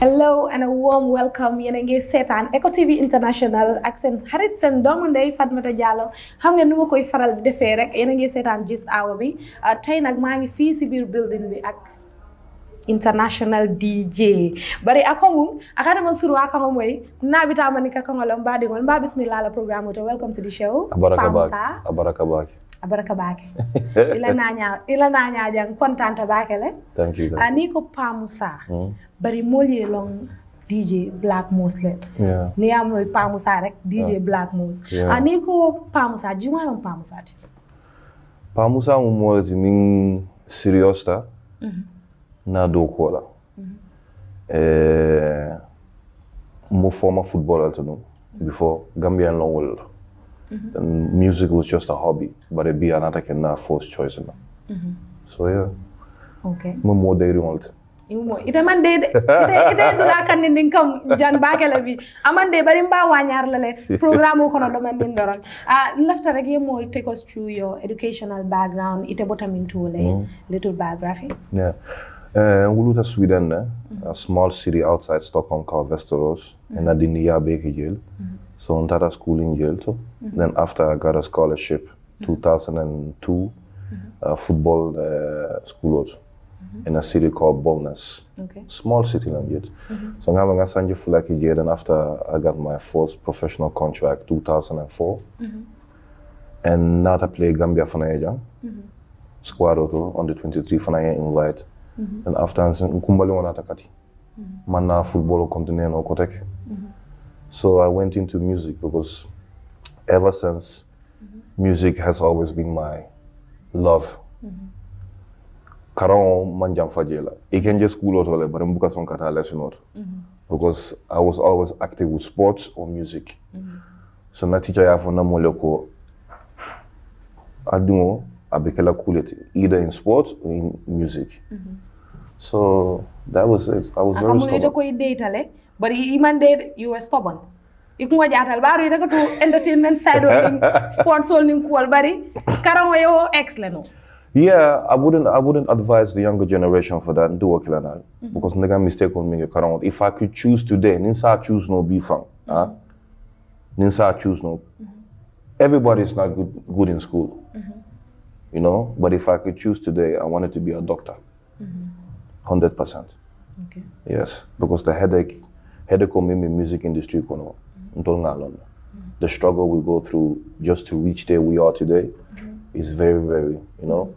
Hello and a warm welcome yéen a ngi seetaan Eco TV International ak seen xarit seen doomu ndey Fatoumatta Jallow xam nga nu ma koy faral di defee rek yéen a ngi seetaan Gist Hour bi tey nag maa ngi fii si biir building bi ak international DJ bari akomum akadama suru akama moy nabita manika kangolo mbadi ngol mba bismillah la programme to welcome to the show abaraka baki ila nanya jang kontanta bakele thank you ani ko pamusa bari molye long DJ Black Moose let ni amoy pamusa rek DJ Black Moose ani ko pamusa jimalon pamusa mo molati min serious ta na do kola mo former footballer to know before Gambian long world and music was just a hobby but it be another kind of first choice so yeah okay mo mo day remote ite man de ite dula kan nin kam jan bakela bi amande bari mba wanyar la le programme ko no do man din doron lafta rek mo take us through your educational background ite botamin to le little biography Wuluta Sweden, a small city outside Stockholm called Västerås, and I didn't Beke jail. So I started school in jail too. Then after I got a scholarship, 2002, football school in a city called Bollnäs. Okay. Small city land yet. So I'm going to send you Fulaki jail, and after I got my first professional contract, 2004. And now I play Gambia for Nigeria. Squad auto on the 23 for Nigeria invite. And after Nkumbali Wanatakati, Mana football continue no kotek. So I went into music because ever since music has always been my love. Karon manjam fajela. I can just school out ole, but mbuka son kata lesson out. Because I was always active with sports or music. So na teacher ya fona moleko adumo abekela kuleti either in sports or in music. So that was it. I was very stubborn. But even then, you were stubborn. You can watch at Albari to entertainment side of sports only cool, buddy. Karamoyo excellent. Yeah, I wouldn't advise the younger generation for that. Do work like that because nigga mistake on me. If I could choose today, ninsa choose no be fun. Ninsa choose no. Everybody is not good in school. You know, but if I could choose today, I wanted to be a doctor. 100%. Okay. Yes, because the headache of me music industry, the struggle we go through just to reach there we are today is very, very, you know.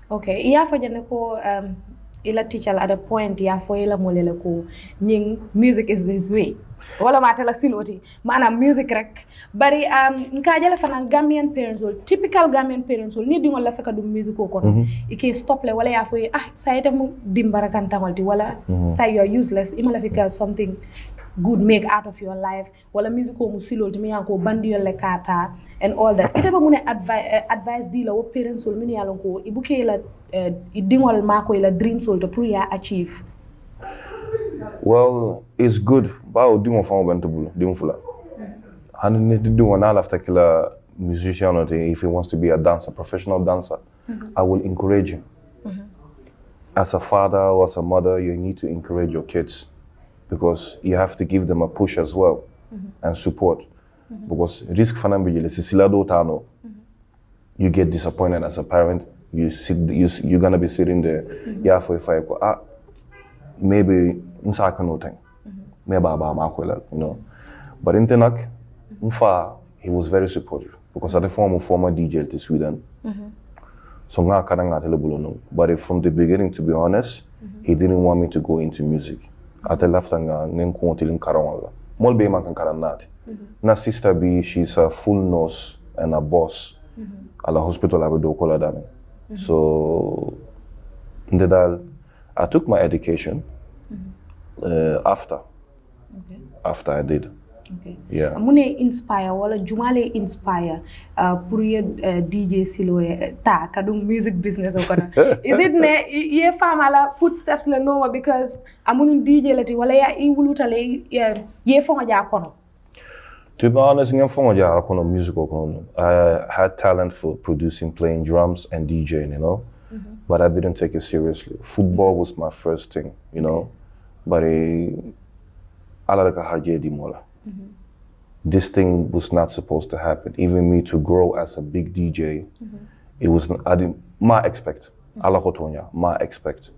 Okay, yeah, for Janeko, ila teacher at a point, yeah, for ila moleleko, nying music is this way. Wala matela siloti mana music rek bari nkajala fana Gambian parents will typical Gambian parents will ni dingol la feka du music ko kono ike stop le wala ya fo say dem dimbara kan tangolti wala say you are useless imala fika something good make out of your life wala music ko musilol timi yanko bandi le kata and all that ite ba mune advice di la wo parents will mini yalon ko ibuke la dingol mako ila dreams will to pour ya achieve. Well, it's good. Bao dimo fa went to bulu, dimo fula. And need to do one after killer musician if he wants to be a dancer, professional dancer. I will encourage him. As a father or as a mother, you need to encourage your kids because you have to give them a push as well and support. Because risk fanambijile sisilado tano, you get disappointed as a parent. You're gonna be sitting there. Yeah, for if I go maybe insaka no thing. Maybe you know. But in Tenak, he was very supportive because at the former DJ to Sweden. So but from the beginning, to be honest, he didn't want me to go into music. At the left na sister B, she's a full nurse and a boss at the hospital. So I took my education after I did. Okay. Yeah. Mune inspire wala jumale inspire pour DJ Siloe ta kadum music business okona. Is it ne ye famala footsteps le no because amuni DJ lati wala ya iwuluta le ye fonga ja kono. To be honest, I had talent for producing, playing drums and DJing, you know. But I didn't take it seriously. Football was my first thing, you know. but ala ka harje di mola. This thing was not supposed to happen. Even me to grow as a big DJ, it was I didn't ma expect. Ala kotonya, ma expect.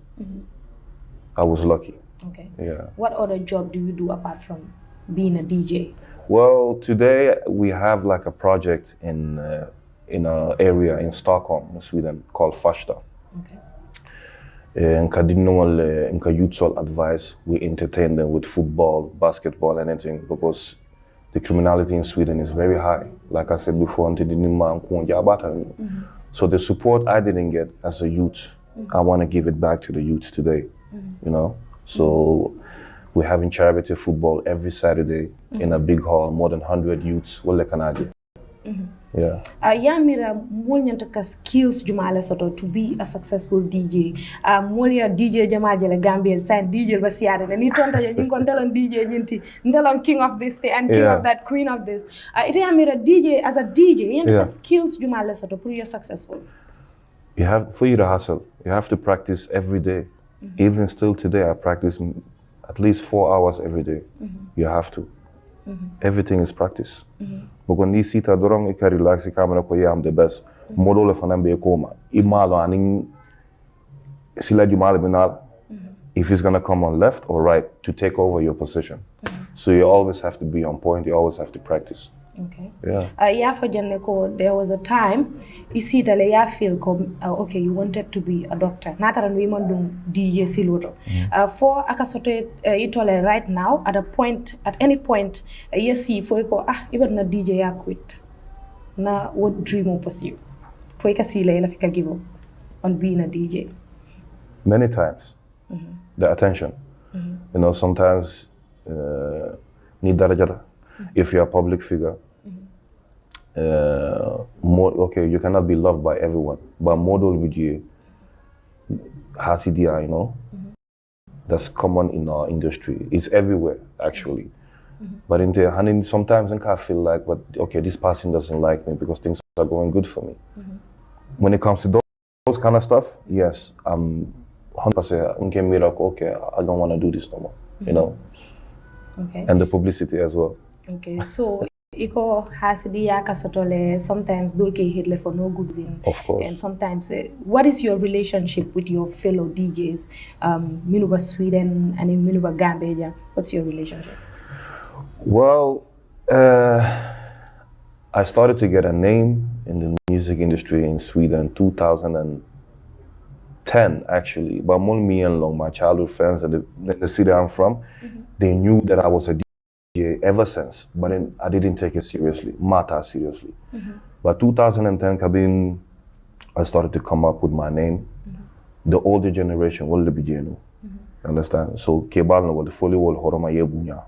I was lucky. Okay. Yeah. What other job do you do apart from being a DJ? Well, today we have like a project in an area in Stockholm, in Sweden, called Fashta. Okay. In youth advice, we entertain them with football, basketball, and anything, because the criminality in Sweden is very high. Like I said before, so the support I didn't get as a youth, I want to give it back to the youth today. You know, so we're having charity football every Saturday in a big hall, more than 100 youths. Yeah. Mira molnyanta skills jumala soto to be a successful DJ. Molia DJ jamajele Gambian sign DJ basiade. Ni tonta je ngon telon DJ nyinti ndelon king of this and king of that, queen of this. Mira DJ as a DJ yanta skills jumala soto pour you're successful. You have for you to hustle. You have to practice every day. Even still today, I practice at least 4 hours every day. You have to. Everything is practice. But when you sit dorong you can relax, you can say I'm the best. Model for them be coma. Imalo aning sila jumala binal. If he's gonna come on left or right to take over your position. So you always have to be on point. You always have to practice. Okay. Yeah. For Janeko, there was a time you see that you feel okay, you wanted to be a doctor. Not that we want to DJ siloto. For akasote itole right now at any point you see for you even na DJ ya quit. Na what dream or pursue? For you see la fika give up on being a DJ. Many times. The attention. You know, sometimes need darajata. If you're a public figure, you cannot be loved by everyone, but model with you has idea, you know, that's common in our industry. It's everywhere, actually. But sometimes I feel like, but okay, this person doesn't like me because things are going good for me. When it comes to those kind of stuff, yes, I'm 100% miracle. Okay, I don't want to do this no more, you know. Okay. And the publicity as well. Okay, so iko hasidi yaka sotole sometimes dulke hitle for no good reason. Of course. And sometimes, what is your relationship with your fellow DJs, Minuba Sweden and in Minuba Gambia? What's your relationship? Well, I started to get a name in the music industry in Sweden 2010 actually. But me and my childhood friends in the city I'm from, they knew that I was a DJ ever since, but then I didn't take it seriously, seriously. But 2010, I started to come up with my name. The older generation will be you understand? So Kebal will fully will horoma yebunya.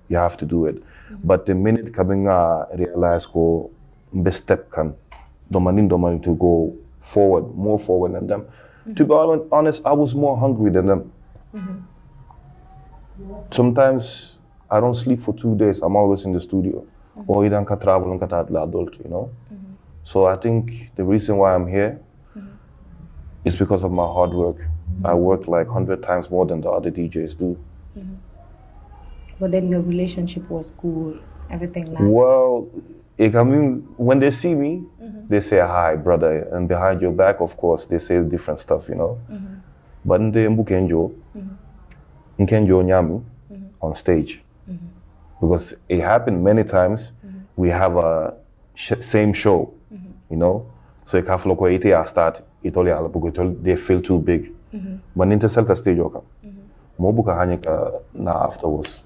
You have to do it. But the minute Kabinga realized go best step can domain to go forward, more forward than them. To be honest, I was more hungry than them. Sometimes I don't sleep for 2 days. I'm always in the studio. Or you don't travel and adult, you know. So I think the reason why I'm here is because of my hard work. I work like 100 times more than the other DJs do. But then your relationship was cool, everything like. Well, when they see me, they say hi, brother, and behind your back, of course, they say different stuff, you know. But in the Mbukenjo, Nyami on stage, because it happened many times. We have a same show, you know. So I can't follow it. I start it all. They feel too big. But in the stage, okay. Mobuka hanyeka na afterwards.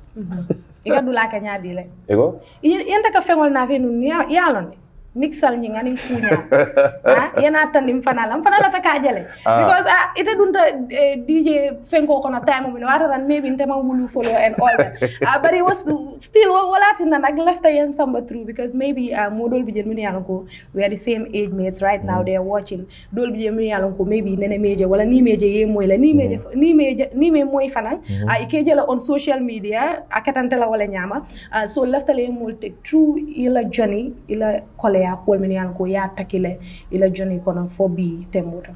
Ika dula kanya dile. Ego? Yenta ka fengol na fe nun yalon. Mixal ñi ngani funya. Yena tandi mfanala fa kajele. Because ita dunta DJ fengo kono time mo wata ran maybe ntema wulu follow and all that. But it was still walati na nag left yen samba through because maybe modol bijen mini yalanko we are the same age mates right now they are watching. Dol bijen mini yalanko maybe nene meje wala ni meje ye moy la ni me moy fanan. Ikejela on social media akatantela wala nyama. So left le mol take true ila journey ila kole ya ko men yan ko ya takile ila journey kono fo bi temuta.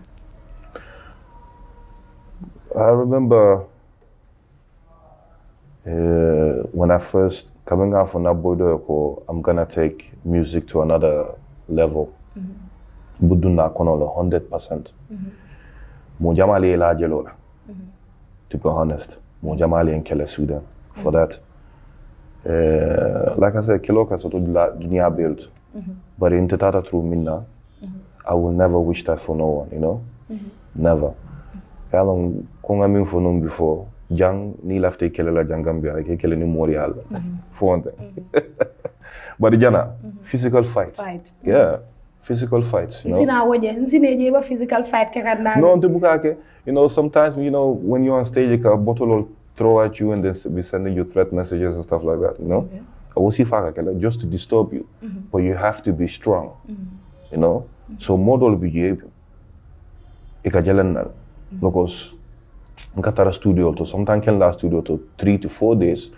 I remember when I first coming out from that border, I'm gonna take music to another level. Buduna kono 100%. Mo jamali la jelola. To be honest, mo jamali en kele Sweden for that. Like I said, kiloka so to dunia built. But in tata through minna, I will never wish that for no one, you know? Never. Yalong konga min for no before. Jang ni lafte kele la jang Gambia, like kele ni Montreal. For one thing. But the jana, physical fight. Yeah. Physical fights, you know. Physical fight. No, you know, sometimes, you know, when you're on stage, a bottle will throw at you and then be sending you threat messages and stuff like that, you know. I will see just to disturb you, but you have to be strong, you know. So model behavior, because in studio to sometimes can last studio to 3 to 4 days.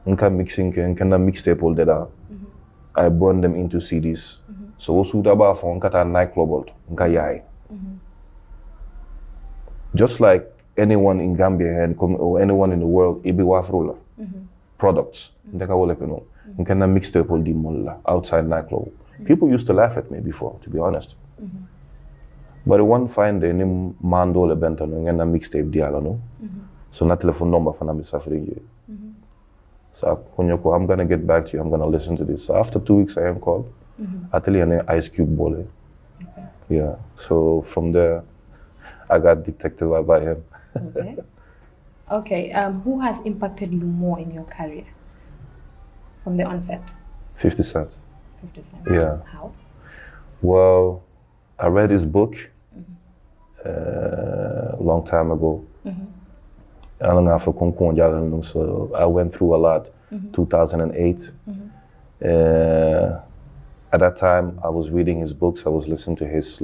Mixing can mixtape all that. I burn them into CDs. So also daba for a nightclub just like anyone in Gambia or anyone in the world, ibi wafrola products. You can mixtape all the mulla outside nightclub. People used to laugh at me before, to be honest. But one fine day, ni mando le bento no ngena mixtape dialo no. So na telephone number for na misafiri. So I'm gonna get back to you. I'm gonna listen to this. So after 2 weeks, I am called. I tell you, an Ice Cube ball. Okay. Yeah. So from there, I got detected by him. Okay. Okay. Who has impacted you more in your career from the onset? 50 Cent. 50 Cent. Yeah. How? Well, I read his book a long time ago. So I went through a lot. 2008. At that time, I was reading his books. I was listening to his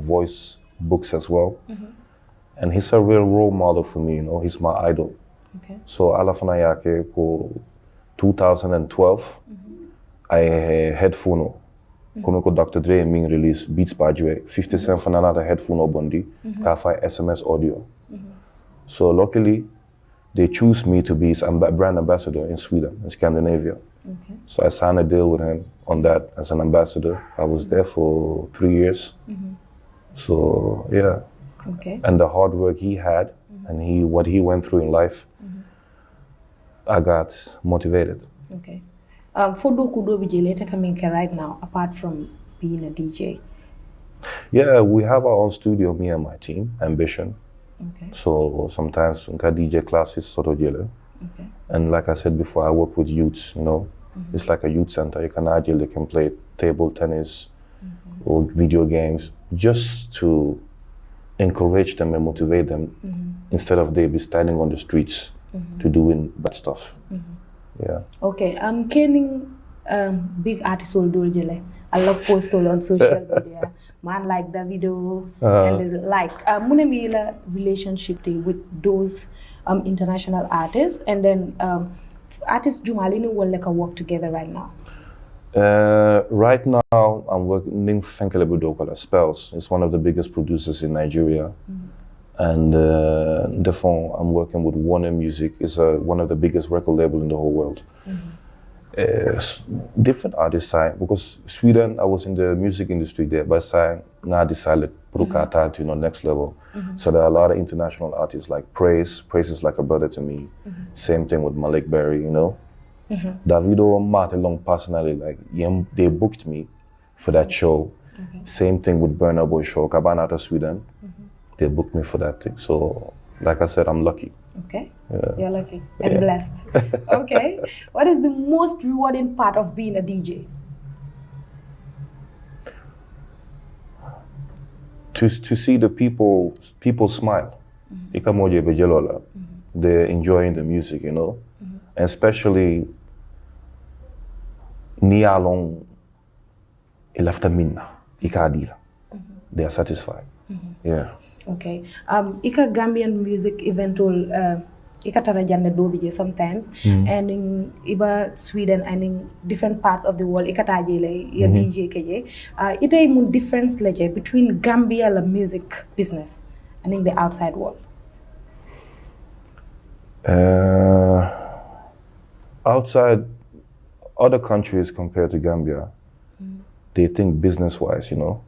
voice books as well. And he's a real role model for me. You know, he's my idol. Okay. So Alafanayake, 2012, I headphone. Komeko Dr. Dre being released Beats by Dre. 50 Cent for another headphone bondi. Kafa SMS audio. So luckily, they choose me to be his brand ambassador in Sweden, in Scandinavia. Okay. So I signed a deal with him on that as an ambassador. I was there for 3 years. So yeah. Okay. And the hard work he had and what he went through in life, I got motivated. Okay. For Dokudo later coming right now, apart from being a DJ? Yeah, we have our own studio, me and my team, Ambition. Okay. So sometimes we got DJ classes sort of yellow. Okay. And like I said before, I work with youths, you know. It's like a youth center. You can ideally can play table tennis or video games just to encourage them and motivate them instead of they be standing on the streets to doing bad stuff. Yeah. Okay. Kenning big artist will do jele. I love post on social media. Man like Davido and the like. Munemila relationship with those international artists, and then artists Jumalini will like a work together right now. Right now, I'm working with Spells. It's one of the biggest producers in Nigeria. And therefore, I'm working with Warner Music. It's one of the biggest record labels in the whole world. Different artists sign, because Sweden, I was in the music industry there, but I decided to next level. So there are a lot of international artists like Praise. Praise is like a brother to me. Same thing with Malik Berry, you know. Davido Martelong personally, like they booked me for that show. Same thing with Burna Boy show, Kabanata Sweden. They booked me for that thing. So, like I said, I'm lucky. Okay. Yeah. You're lucky and blessed. Okay. What is the most rewarding part of being a DJ? To see the people smile. They're enjoying the music, you know. And especially Nialong Ilaftamina, Ikadila. They are satisfied. Yeah. Okay. Ika Gambian music eventual ika tarajane dobije sometimes and in iba Sweden and in different parts of the world ika tajele ya DJ keje ita mun difference leje between Gambia la music business and in the outside world. outside other countries compared to Gambia, they think business-wise, you know.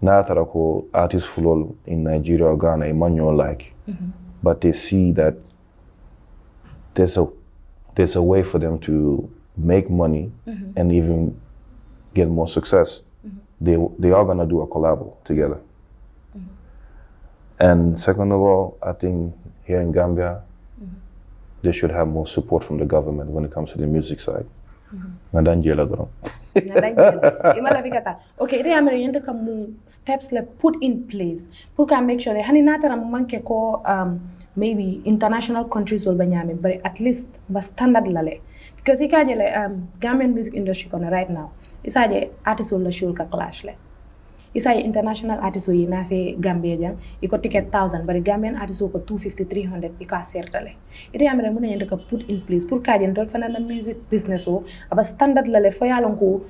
Natarako artists full in Nigeria or Ghana, Emmanuel like, but they see that there's a way for them to make money and even get more success. They are gonna do a collab together. And second of all, I think here in Gambia, they should have more support from the government when it comes to the music side. Okay, ite amere yende kam steps le put in place pour ka make sure hani natara manke ko maybe international countries will banyame but at least ba standard lale because ikajele Gambian music industry kono right now isaje artist will show ka clash le isaje international artist yi na fe Gambia jam iko ticket 1000 but Gambian artist ko 250 300 ika sertale ite amere mun yende ka put in place pour ka jen dol fanana music business o aba standard lale fo yalon ko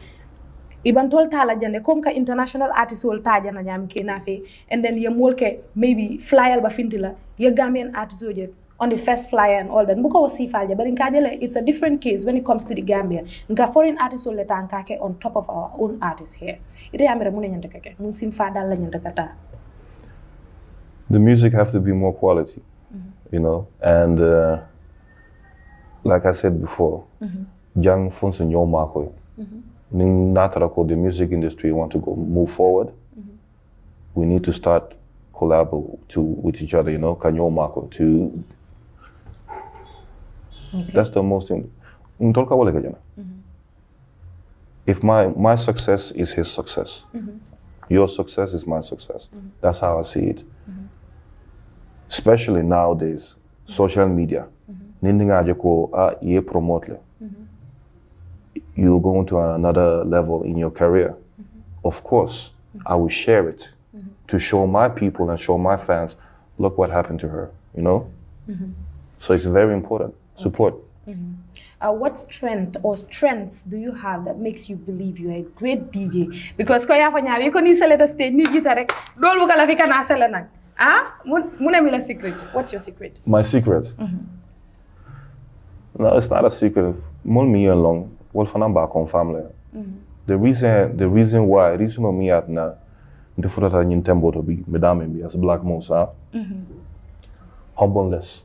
iban tol tala jande comme ka international artist wol taja na nyam ke na fe and then ye molke maybe flyer ba fintila ye Gambian artist oje on the first flyer and all that buko wasi falja but in kajele it's a different case when it comes to the Gambia nka foreign artist wol leta nkake on top of our own artists here ite yamere mun nyande kake mun sim fa dal la nyande kata the music have to be more quality you know and like I said before jang fonso nyoma ko the music industry want to move forward, we need to start collaborating with each other, you know, kanyo mako to that's the most thing. If my success is his success, your success is my success. That's how I see it. Especially nowadays, social media. Ye promote you're going to another level in your career. Of course, I will share it to show my people and show my fans, look what happened to her, you know? So it's very important, support. What strength or strengths do you have that makes you believe you're a great DJ? Because ko yafa nyawi ko ni sele stage ni jita rek dol bu kala fi kana sele nak. Muna secret. What's your secret? My secret? No, it's not a secret. More me along. Well, for number con family. The reason why me at na the further in tempo to be madame as black mouse, humbleness.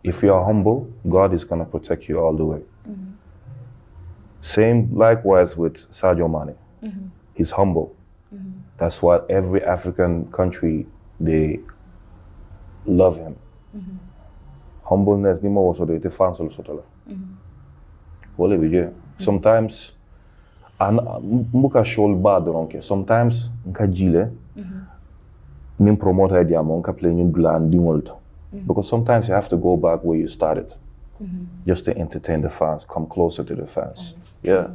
If you are humble, God is gonna protect you all the way. Same likewise with Sadio Mane. He's humble. That's why every African country they love him. Humbleness, ni mo also the fans also. Sometimes muka show bad ronke. Sometimes nka jile nim promoter idea mo nka play new gland dingolto. Because sometimes you have to go back where you started. Just to entertain the fans, come closer to the fans. Yeah.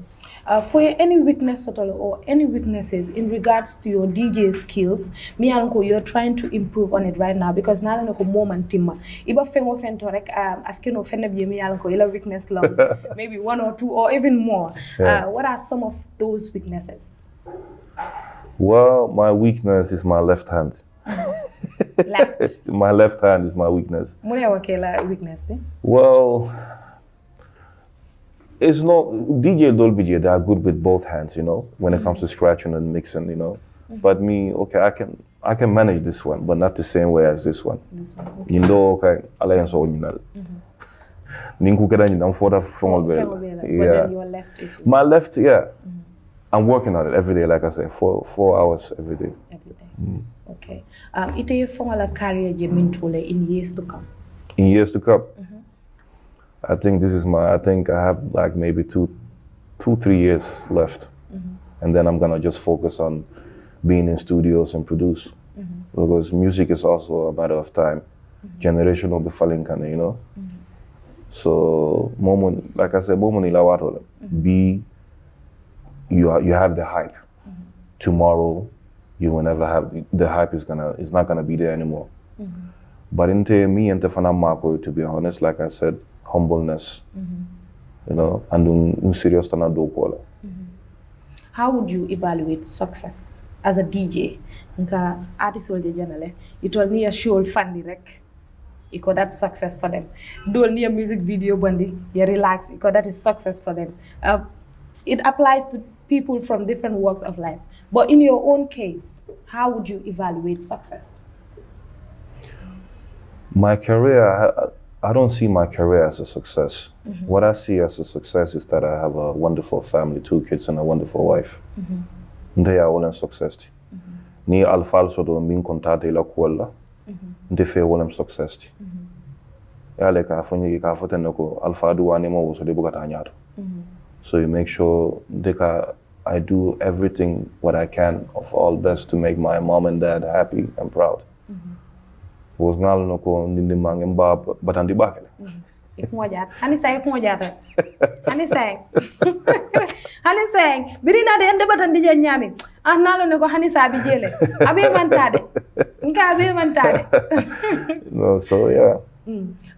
For any weakness or any weaknesses in regards to your DJ skills, me and you're trying to improve on it right now because now I know moment timma. Iba fengo fentorek asking of fenebye me and ila weakness long, maybe 1 or 2 or even more. Yeah. What are some of those weaknesses? Well, my weakness is my left hand. Left. My left hand is my weakness. Weakness. Well, it's not DJ Dolby. They are good with both hands, you know, when it comes to scratching and mixing, you know. But me, okay, I can manage this one, but not the same way as this one. Okay. You know, okay, alliance original. Ninku keda ni namfoda from But then your left is my left, yeah. I'm working on it every day, like I said, 4 hours every day. Every day. Okay. Ite fonga career jemintule in years to come. In years to come. I think I have like maybe 2-3 years left. And then I'm gonna just focus on being in studios and produce. Because music is also a matter of time. Generation will be falling kind of, you know. So moment, like I said, moment ilawato. You have the hype. Tomorrow you will never have the hype is not gonna be there anymore. But into me and Tefana Marco, to be honest, like I said, humbleness, you know, and serious to not do. How would you evaluate success as a DJ? Nka artist will generally. You told me a show fan direct. iko that's success for them. Do near music video bondi, you relax, iko that is success for them. It applies to people from different walks of life. But in your own case, how would you evaluate success? My career, I don't see my career as a success. What I see as a success is that I have a wonderful family, 2 kids and a wonderful wife. They are all in success. Ni alfalso do min kontate la kuala. They feel all in success. Ya le ka fonyi ka foten ko alfa do animo so de bugata nyato. So you make sure I do everything what I can of all best to make my mom and dad happy and proud. Was ngal no ko nindi mangem ba batandi bakele. Ikmojat. Hani say ikmojat. Hani say. Hani say. Birina de ende batandi je nyami. Ah nalo ne ko hani sa bi jele. Abe mantade. Nka abe mantade. No, so yeah.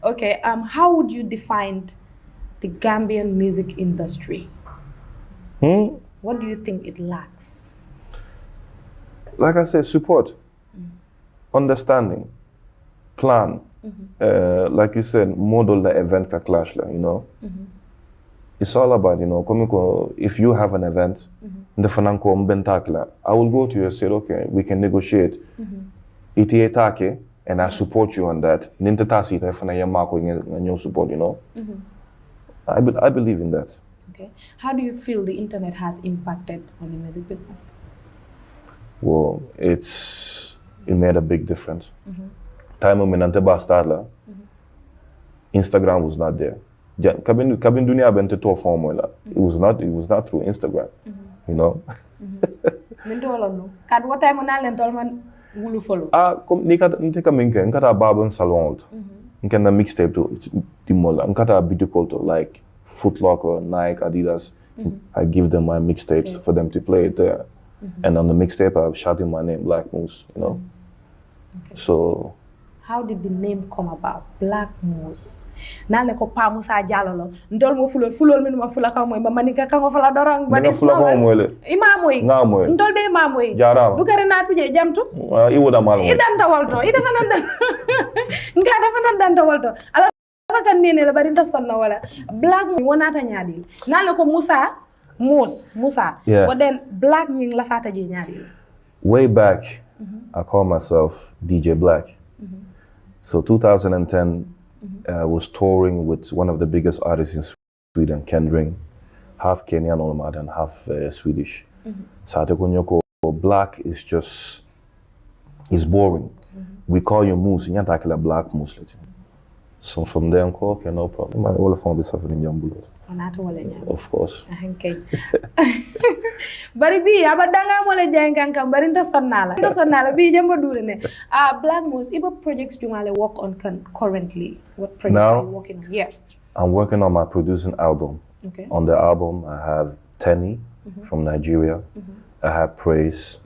Okay, how would you define the Gambian music industry? What do you think it lacks? Like I said, support, understanding, plan. Like you said, model the event ka clash, you know. It's all about, you know, if you have an event, I will go to you and say, okay, we can negotiate. And I support you on that. Support, you know. I believe in that. Okay. How do you feel the internet has impacted on the music business? Well, it made a big difference. Time when I started, Instagram was not there. Kabin dunia bente to formula. It was not through Instagram. You know. Mendolo kad what time on Allen Tolman wulu follow. Nika minke nkata barber salon. Nkenda mixtape to timola. Nkata video call to like Foot Locker, Nike, Adidas. I give them my mixtapes for them to play it there. And on the mixtape I've shouted my name, Black Moose, you know. So how did the name come about? Black Moose. Nale ko pa Musa Jalolo. Ndol mo fulol min ma fula ka moy ba manika ka ko fala dorang ba dis no. Imamoy. Ndol be imamoy. Du kare na tuje jamtu. I woda mal. Idan tawalto. Ida fanan. Nga da fanan dan tawalto. Ala kan nene la bari sonna wala. Black Moose wonata nyaadi. Nale ko Musa. Yeah. But then Black ñing la fata je nyaadi. Way back, I call myself DJ Black. So 2010, I was touring with one of the biggest artists in Sweden, Kendrick, half Kenyan nomad and half Swedish. So Black is boring. We call you Moose, you're not a Black Moose. So from there, okay, no problem. All of them be suffering in Jambulo. Of course. Okay. Bari bi abadanga mo le jangkan kam bari nta sonnala bi jamba durene Black Moose iba projects jumale work on currently. What projects are you working on? Yeah, I'm working on my producing album. Okay. On the album I have Tenny from Nigeria. I have Praise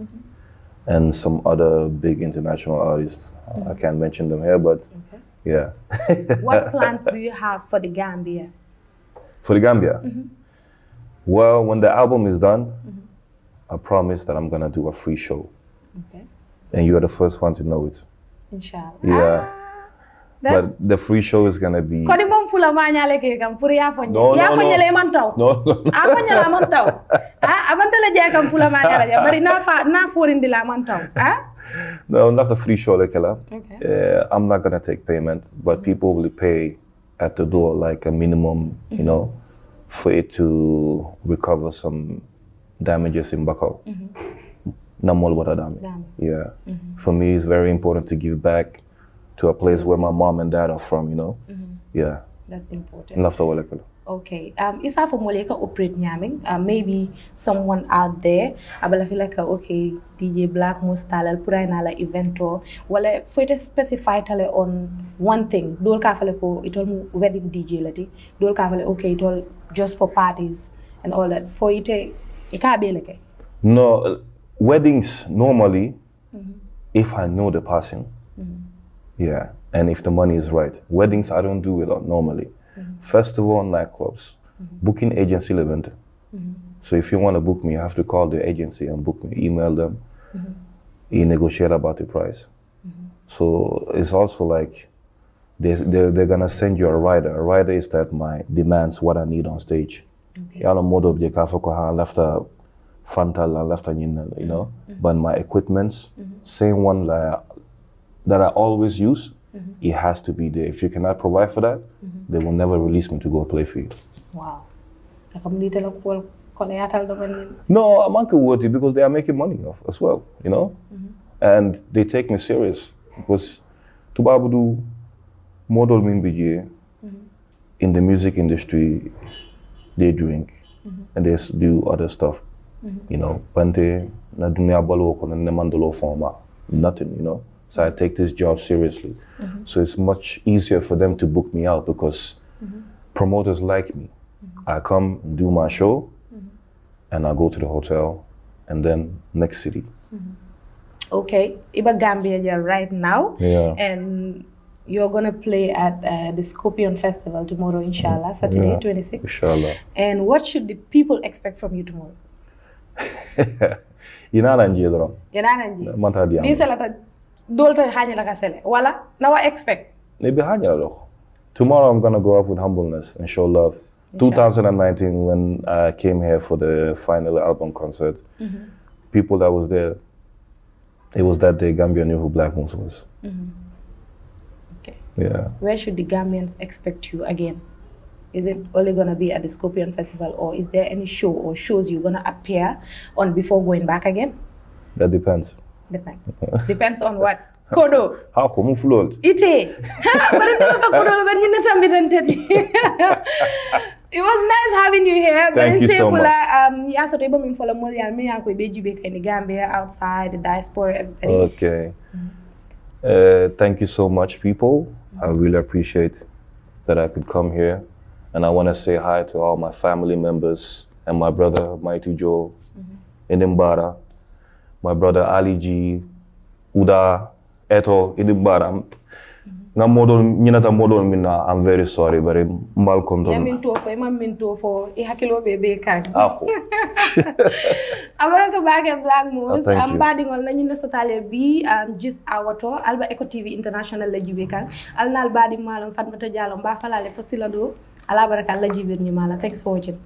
and some other big international artists. I can't mention them here, but yeah. What plans do you have for the Gambia? For the Gambia? Well, when the album is done, I promise that I'm going to do a free show. Okay. And you are the first one to know it. Inshallah. Yeah. But the free show is going to be... Kodi mom fula manyale ke kam puri ya fonye. No. Le mantaw. No. Afonye la mantaw. Abanta le jay kam fula manyale ja bari na forindi la mantaw. No, not the free show like that. Okay. I'm not going to take payment, but people will pay at the door like a minimum, you know, for it to recover some damages in Bakau. Namol water damage. Yeah. For me, it's very important to give back to a place where my mom and dad are from, you know. Yeah. That's important. Okay. Isa for moleka operate nyaming. Maybe someone out there abala feel like okay DJ Black Moose talal pura na la evento wala for it specify tale on one thing. Dol ka fale ko it all wedding DJ lati. Dol ka fale okay it all just for parties and all that. For it ka be like. No, weddings normally if I know the person. Yeah, and if the money is right. Weddings I don't do it normally. Festival and nightclubs, booking agency event. So if you want to book me, you have to call the agency and book me, email them, you negotiate about the price. So it's also like they're gonna send you a rider. A rider is that my demands what I need on stage. Yala model je ka foko ha lafta fantal and lafta you know. But my equipments, same one that I always use, it has to be there. If you cannot provide for that, they will never release me to go play for you. Wow. No, I'm not worthy because they are making money off as well, you know? And they take me serious because Tubabudu model min bije in the music industry, they drink and they do other stuff, you know? Pante na dunia balo ko na nemandolo forma, nothing, you know? So I take this job seriously. So it's much easier for them to book me out because promoters like me. I come and do my show and I go to the hotel and then next city. Okay, Iba Gambia right now. Yeah. And you're gonna play at the Scorpion Festival tomorrow, inshallah, Saturday, 26th. Inshallah. And what should the people expect from you tomorrow? Yanananji. Salata dolta hanya la kasele. Wala, now I expect. Maybe hanya. Tomorrow I'm gonna go up with humbleness and show love. 2019, when I came here for the final album concert, people that was there, it was that day Gambia knew who Black Moose was. Okay. Yeah. Where should the Gambians expect you again? Is it only gonna be at the Scorpion Festival, or is there any show or shows you're gonna appear on before going back again? That depends. Depends. Depends on what? Kodo. How come float? Ite. It was nice having you here. Thank you so much. Gambia, outside, the diaspora, everybody. Okay. Thank you so much, people. I really appreciate that I could come here. And I want to say hi to all my family members and my brother, Mighty Joe, Inimbara, my brother Ali G, Uda, Eto, Inimbara. I'm very sorry, but mal condom. Minto for ihakilo bebe card. Abaraka bag and Black Moose. I'm badding on Nanyina Sotale B, just our tour, Alba Eco TV International Legibekan, Alnal Badi Malam Fatmata Jalom, Bafala Fosilado, Alabaraka Legibin Yumala. Thanks for watching.